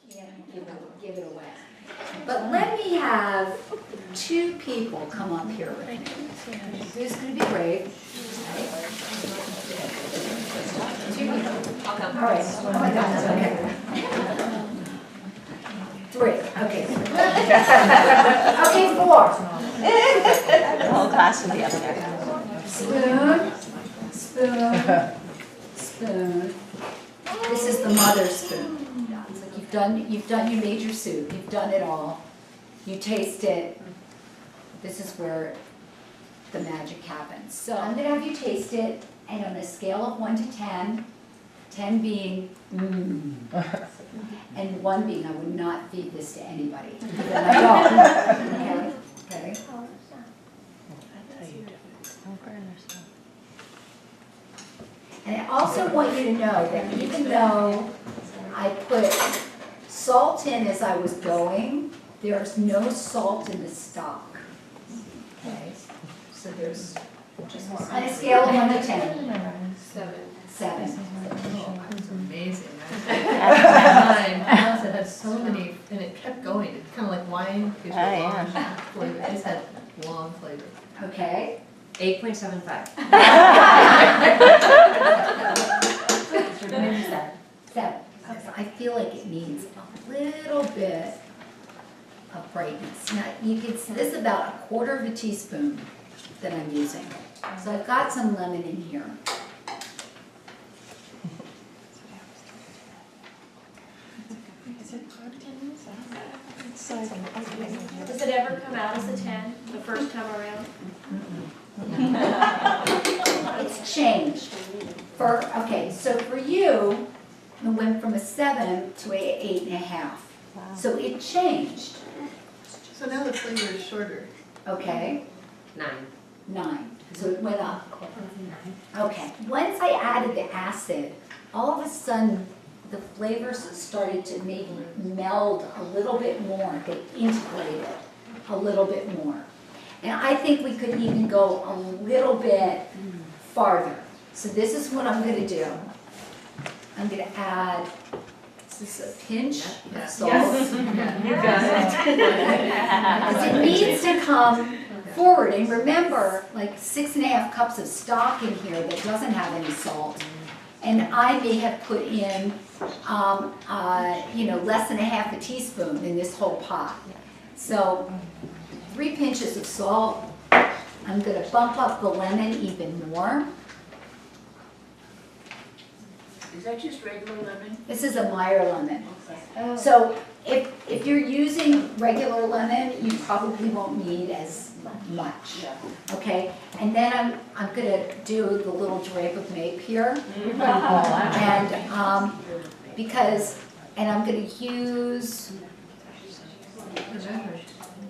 You can't give it away. But let me have 2 people come up here with me. Who's going to be brave? 2 people. I'll come. All right. Oh my God. Okay. 3. Okay. Okay, 4. The whole class will be up there. Spoon, spoon, spoon. This is the mother spoon. It's like you made your soup. You've done it all. You taste it. This is where the magic happens. So I'm gonna have you taste it, and on a scale of 1 to 10, 10 being and 1 being I would not feed this to anybody. Even my dog. Okay. Okay. And I also want you to know that even though I put salt in as I was going, there's no salt in the stock. Okay, so there's on a scale of 1 to 10. 7. It's amazing. Mine also had so many, and it kept going. It's kind of like wine. Gives you a long flavor. It just had long flavor. Okay. 8.75. 7. I feel like it needs a little bit of brightness. Now you can see this is about 1/4 teaspoon that I'm using. So I've got some lemon in here. Does it ever come out as a 10 the first time around? It's changed. Okay, so for you, it went from a 7 to a 8.5. So it changed. So now the flavor is shorter. Okay, 9. 9. So it went up. Okay, once I added the acid, all of a sudden the flavors started to maybe meld a little bit more. They integrated a little bit more. And I think we could even go a little bit farther. So this is what I'm going to do. I'm going to add, this is a pinch of salt. Because it needs to come forward. And remember, like 6.5 cups of stock in here that doesn't have any salt. And I may have put in, less than 1/2 teaspoon in this whole pot. So 3 pinches of salt. I'm going to bump up the lemon even more. Is that just regular lemon? This is a Meyer lemon. So if you're using regular lemon, you probably won't need as much. Okay, and then I'm going to do the little drape of mape here, and I'm going to use.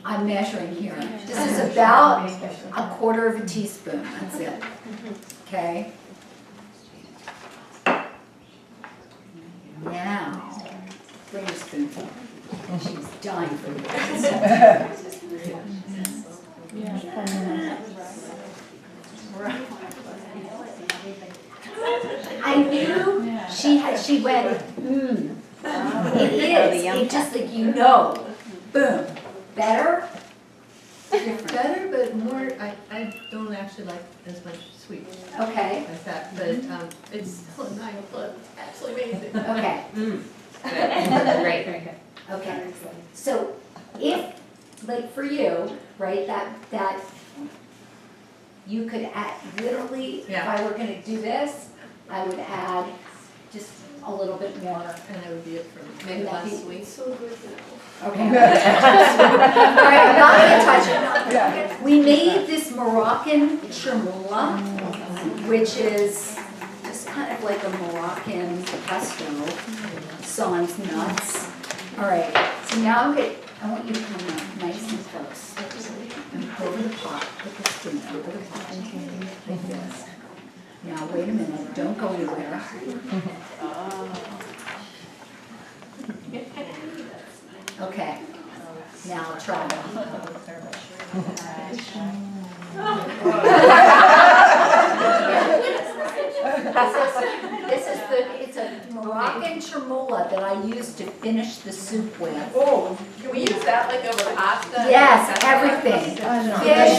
I'm measuring here. This is about 1/4 teaspoon. That's it. Okay. Now, bring a spoonful. She's dying for you. I knew she went, It is. It just like boom. Better? Better, but more, I don't actually like as much sweet Okay. as that, but it's still a 9+. Absolutely amazing. Okay. Great. Okay. So if, like for you, right, that you could add, literally, if I were going to do this, I would add just a little bit more. And that would be it for me. Maybe Maybe less less sweet. So good now. Okay. All right, I'm not going to touch it. We made this Moroccan chermoula, which is just kind of like a Moroccan pesto, sans nuts. All right, so now I want you to come up nice and close. And over the pot, put the spoon over the pot, like this. Now, wait a minute, don't go anywhere. Okay, now try. It's a Moroccan Moroccan chermoula that I use to finish the soup with. Oh, can we use that like over pasta? Yes, everything. Fish,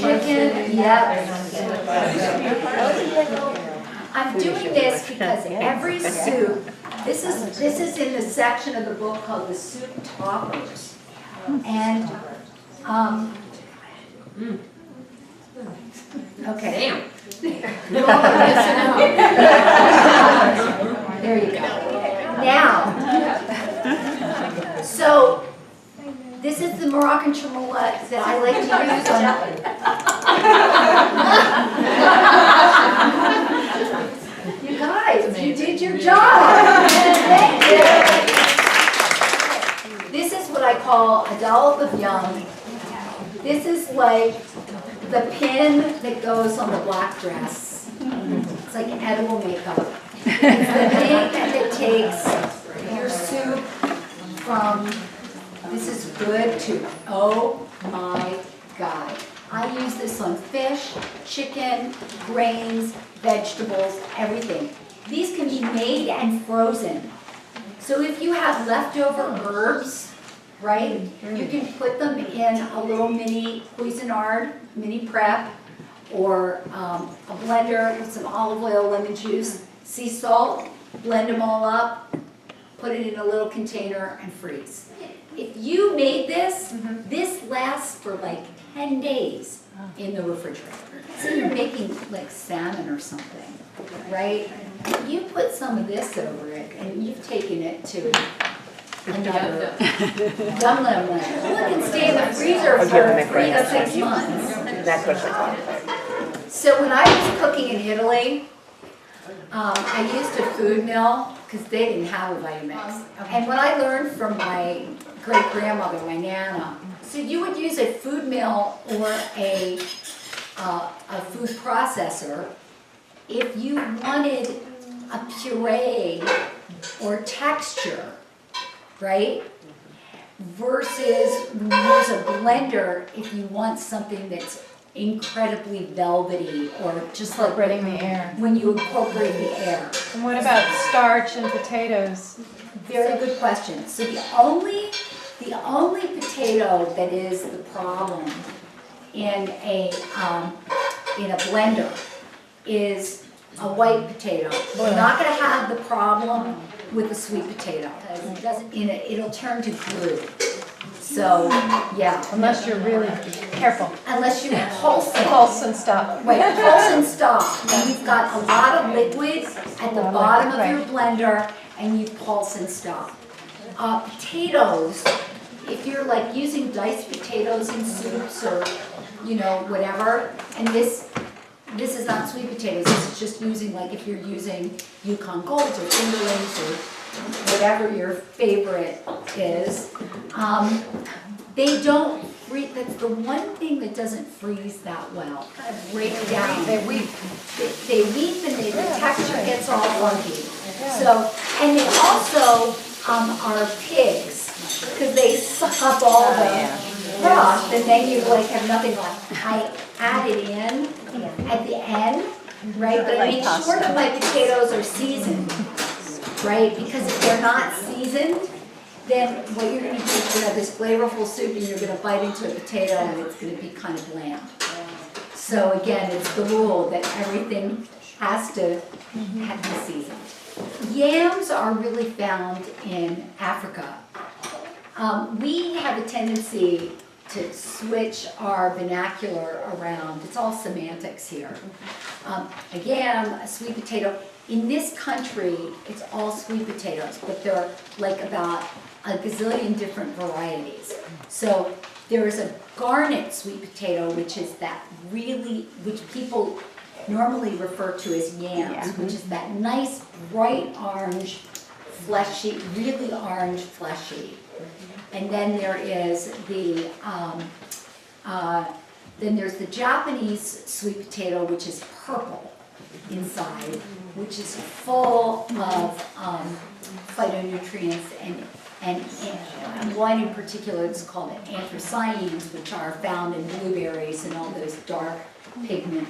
chicken, yep. I'm doing this because every soup, this is in the section of the book called the soup toppers. And, okay. Damn. There you go. Now, so this is the Moroccan chermoula that I like to use on. You guys, you did your job. Thank you. This is what I call a dollop of yum. This is like the pin that goes on the black dress. It's like edible makeup. It's the thing that takes your soup from this is good to oh my God. I use this on fish, chicken, grains, vegetables, everything. These can be made and frozen. So if you have leftover herbs, right, you can put them in a little mini Cuisinart, mini prep, or a blender with some olive oil, lemon juice, sea salt, blend them all up, put it in a little container and freeze. If you made this, this lasts for like 10 days in the refrigerator. So you're making like salmon or something, right? You put some of this over it and you've taken it to another dum dum. Well, it can stay in the freezer for 3 to 6 months. So when I was cooking in Italy, I used a food mill because they didn't have a Vitamix. And what I learned from my great-grandmother, my Nana, so you would use a food mill or a food processor if you wanted a puree or texture, right? Versus use a blender if you want something that's incredibly velvety or just like Incorporating the air. when you incorporate the air. And what about starch and potatoes? Very good question. So the only potato that is the problem in a blender is a white potato. We're not going to have the problem with the sweet potato. It doesn't. It'll turn to glue. So yeah. Unless you're really careful. Unless you pulse it. Pulse and stop. Right, pulse and stop. And you've got a lot of liquid at the bottom of your blender, and you pulse and stop. Potatoes, if you're like using diced potatoes in soups or whatever, and this is not sweet potatoes. This is just using like if you're using Yukon Golds or fingerlings or whatever your favorite is. They don't freeze. That's the one thing that doesn't freeze that well. Kind of break down. They weep. They weep and the texture gets all funky. So, and they also are pigs because they suck up all the broth, and then you like have nothing left. I add it in at the end, right? But I make sure that my potatoes are seasoned, right? Because if they're not seasoned, then what you're going to do is you're going to have this flavorful soup and you're going to bite into a potato and it's going to be kind of bland. So again, it's the rule that everything has to be seasoned. Yams are really found in Africa. We have a tendency to switch our vernacular around. It's all semantics here. A yam, a sweet potato. In this country, it's all sweet potatoes, but there are like about a gazillion different varieties. So there is a garnet sweet potato, which is that which people normally refer to as yams, which is that nice bright orange, fleshy, really orange fleshy. And then there is there's the Japanese sweet potato, which is purple inside, which is full of phytonutrients and one in particular is called anthocyanins, which are found in blueberries and all those dark pigment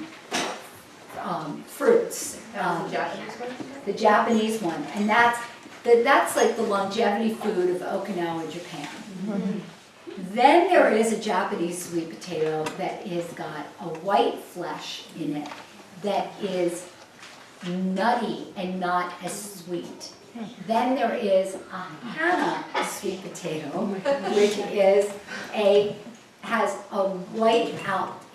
fruits. Japanese one? The Japanese one, and that's like the longevity food of Okinawa, Japan. Then there is a Japanese sweet potato that has got a white flesh in it that is nutty and not as sweet. Then there is a Hana sweet potato, which has a white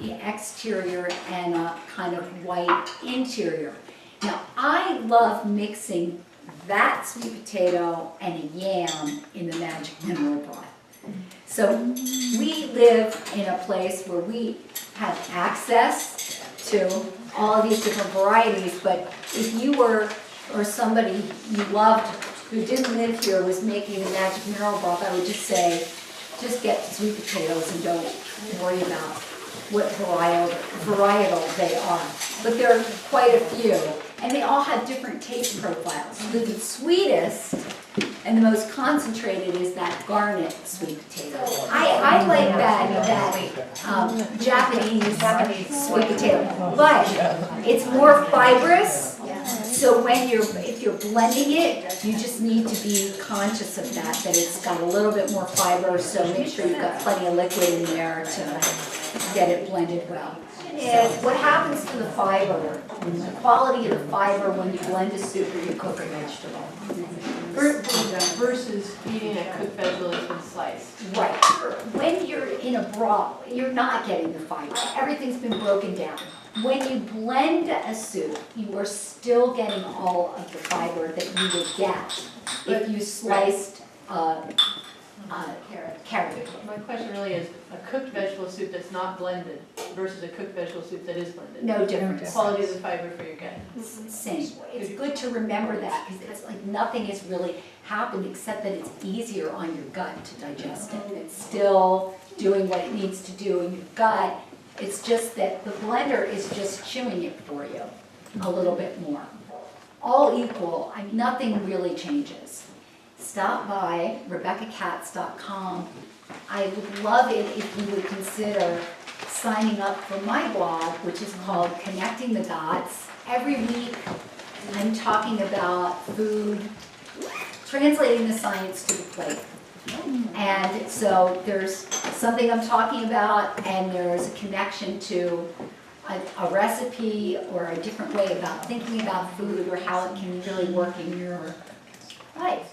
exterior and a kind of white interior. Now, I love mixing that sweet potato and a yam in the magic mineral broth. So we live in a place where we have access to all of these different varieties, but if you were, or somebody you loved who didn't live here was making the magic mineral broth, I would just say, just get the sweet potatoes and don't worry about what varietal they are. But there are quite a few, and they all have different taste profiles. The sweetest and the most concentrated is that garnet sweet potato. I like that Japanese sweet potato, but it's more fibrous. So if you're blending it, you just need to be conscious of that it's got a little bit more fiber, so make sure you've got plenty of liquid in there to get it blended well. Is what happens to the fiber, the quality of the fiber when you blend a soup or you cook a vegetable. Versus eating a cooked vegetable that's been sliced. Right. When you're in a broth, you're not getting the fiber. Everything's been broken down. When you blend a soup, you are still getting all of the fiber that you would get if you sliced carrot. My question really is, a cooked vegetable soup that's not blended versus a cooked vegetable soup that is blended. No difference. Quality of the fiber for your gut. Same. It's good to remember that because it's like nothing has really happened except that it's easier on your gut to digest it. It's still doing what it needs to do in your gut. It's just that the blender is just chewing it for you a little bit more. All equal, nothing really changes. Stop by RebeccaKatz.com. I would love it if you would consider signing up for my blog, which is called Connecting the Dots. Every week I'm talking about food, translating the science to the plate. And so there's something I'm talking about, and there's a connection to a recipe or a different way about thinking about food or how it can really work in your life.